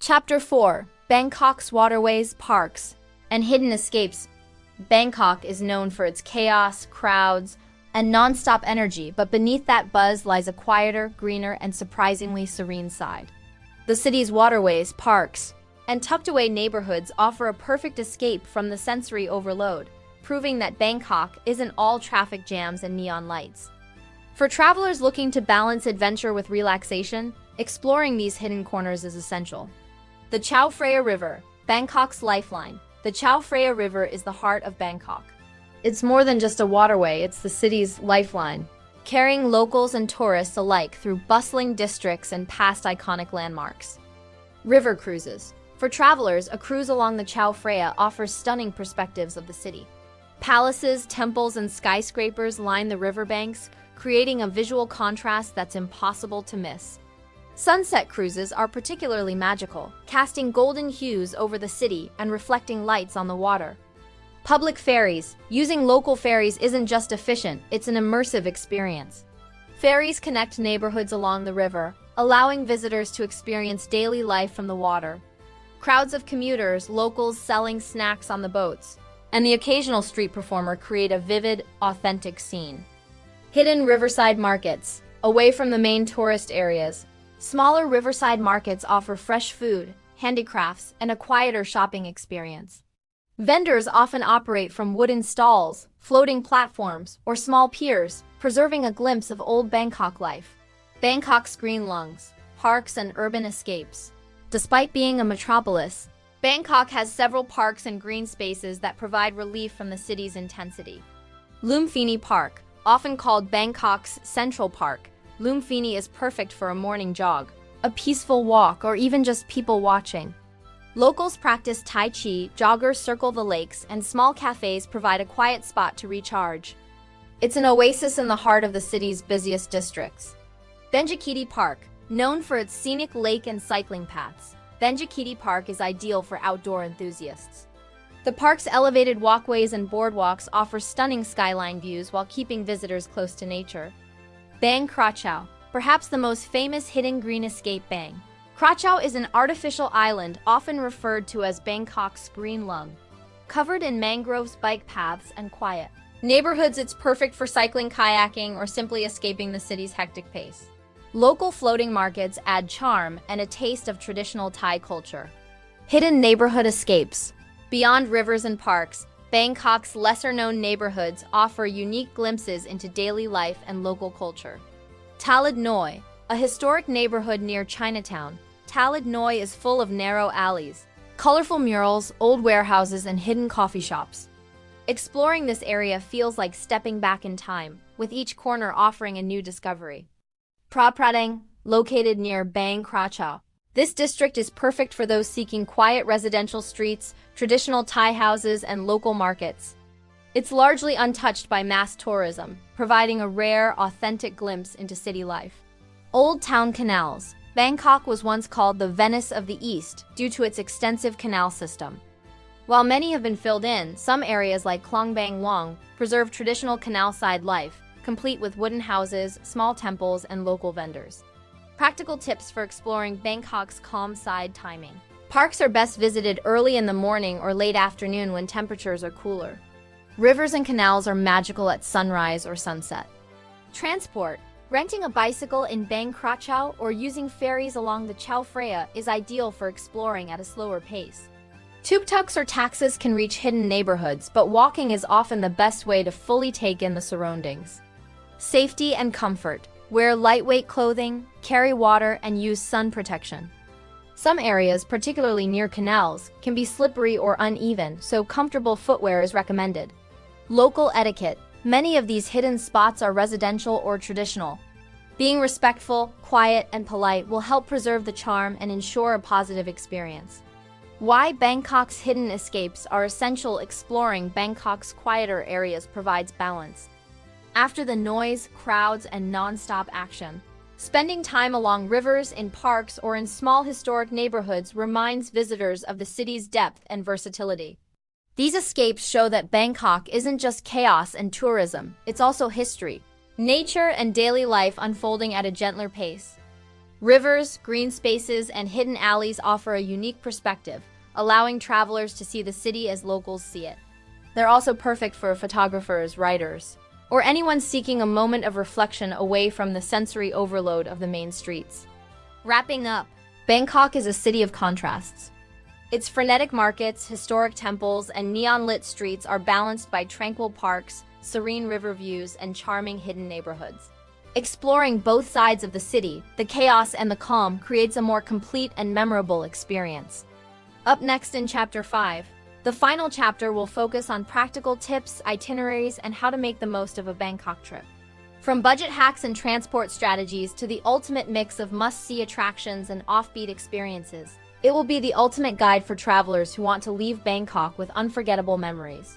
Chapter 4: Bangkok's Waterways, Parks, and Hidden Escapes. Bangkok is known for its chaos, crowds, and non-stop energy, but beneath that buzz lies a quieter, greener, and surprisingly serene side. The city's waterways, parks, and tucked-away neighborhoods offer a perfect escape from the sensory overload, proving that Bangkok isn't all traffic jams and neon lights. For travelers looking to balance adventure with relaxation, exploring these hidden corners is essential. The Chao Phraya River, Bangkok's lifeline. The Chao Phraya River is the heart of Bangkok. It's more than just a waterway, it's the city's lifeline, carrying locals and tourists alike through bustling districts and past iconic landmarks. River cruises. For travelers, a cruise along the Chao Phraya offers stunning perspectives of the city. Palaces, temples, and skyscrapers line the riverbanks, creating a visual contrast that's impossible to miss. Sunset cruises are particularly magical, casting golden hues over the city and reflecting lights on the water. Public ferries. Using local ferries isn't just efficient, it's an immersive experience. Ferries connect neighborhoods along the river, allowing visitors to experience daily life from the water. Crowds of commuters, locals selling snacks on the boats, and the occasional street performer create a vivid, authentic scene. Hidden riverside markets. Away from the main tourist areas, smaller riverside markets offer fresh food, handicrafts, and a quieter shopping experience. Vendors often operate from wooden stalls, floating platforms, or small piers, preserving a glimpse of old Bangkok life. Bangkok's green lungs, parks, and urban escapes. Despite being a metropolis, Bangkok has several parks and green spaces that provide relief from the city's intensity. Lumphini Park, often called Bangkok's Central Park, Lumphini is perfect for a morning jog, a peaceful walk, or even just people watching. Locals practice Tai Chi, joggers circle the lakes, and small cafes provide a quiet spot to recharge. It's an oasis in the heart of the city's busiest districts. Benjikiti Park, known for its scenic lake and cycling paths, Benjikiti Park is ideal for outdoor enthusiasts. The park's elevated walkways and boardwalks offer stunning skyline views while keeping visitors close to nature. Bang Krachao, perhaps the most famous hidden green escape. Bang Krachao is an artificial island often referred to as Bangkok's green lung. Covered in mangroves, bike paths, and quiet neighborhoods, it's perfect for cycling, kayaking, or simply escaping the city's hectic pace. Local floating markets add charm and a taste of traditional Thai culture. Hidden neighborhood escapes. Beyond rivers and parks, Bangkok's lesser-known neighborhoods offer unique glimpses into daily life and local culture. Talad Noi, a historic neighborhood near Chinatown, Talad Noi is full of narrow alleys, colorful murals, old warehouses, and hidden coffee shops. Exploring this area feels like stepping back in time, with each corner offering a new discovery. Phra Pradang, located near Bang Krachao. This district is perfect for those seeking quiet residential streets, traditional Thai houses, and local markets. It's largely untouched by mass tourism, providing a rare, authentic glimpse into city life. Old Town Canals. Bangkok was once called the Venice of the East due to its extensive canal system. While many have been filled in, some areas like Klong Bang Wong preserve traditional canal-side life, complete with wooden houses, small temples, and local vendors. Practical tips for exploring Bangkok's calm side. Timing. Parks are best visited early in the morning or late afternoon when temperatures are cooler. Rivers and canals are magical at sunrise or sunset. Transport. Renting a bicycle in Bang Krachao or using ferries along the Chao Phraya is ideal for exploring at a slower pace. Tuk-tuks or taxis can reach hidden neighborhoods, but walking is often the best way to fully take in the surroundings. Safety and comfort. Wear lightweight clothing, carry water, and use sun protection. Some areas, particularly near canals, can be slippery or uneven, so comfortable footwear is recommended. Local etiquette. Many of these hidden spots are residential or traditional. Being respectful, quiet, and polite will help preserve the charm and ensure a positive experience. Why Bangkok's hidden escapes are essential. Exploring Bangkok's quieter areas provides balance. After the noise, crowds, and non-stop action, spending time along rivers, in parks, or in small historic neighborhoods reminds visitors of the city's depth and versatility. These escapes show that Bangkok isn't just chaos and tourism, it's also history, nature, and daily life unfolding at a gentler pace. Rivers, green spaces, and hidden alleys offer a unique perspective, allowing travelers to see the city as locals see it. They're also perfect for photographers, writers, or anyone seeking a moment of reflection away from the sensory overload of the main streets. Wrapping up, Bangkok is a city of contrasts. Its frenetic markets, historic temples, and neon-lit streets are balanced by tranquil parks, serene river views, and charming hidden neighborhoods. Exploring both sides of the city, the chaos and the calm, creates a more complete and memorable experience. Up next in Chapter 5, the final chapter will focus on practical tips, itineraries, and how to make the most of a Bangkok trip. From budget hacks and transport strategies to the ultimate mix of must-see attractions and offbeat experiences, it will be the ultimate guide for travelers who want to leave Bangkok with unforgettable memories.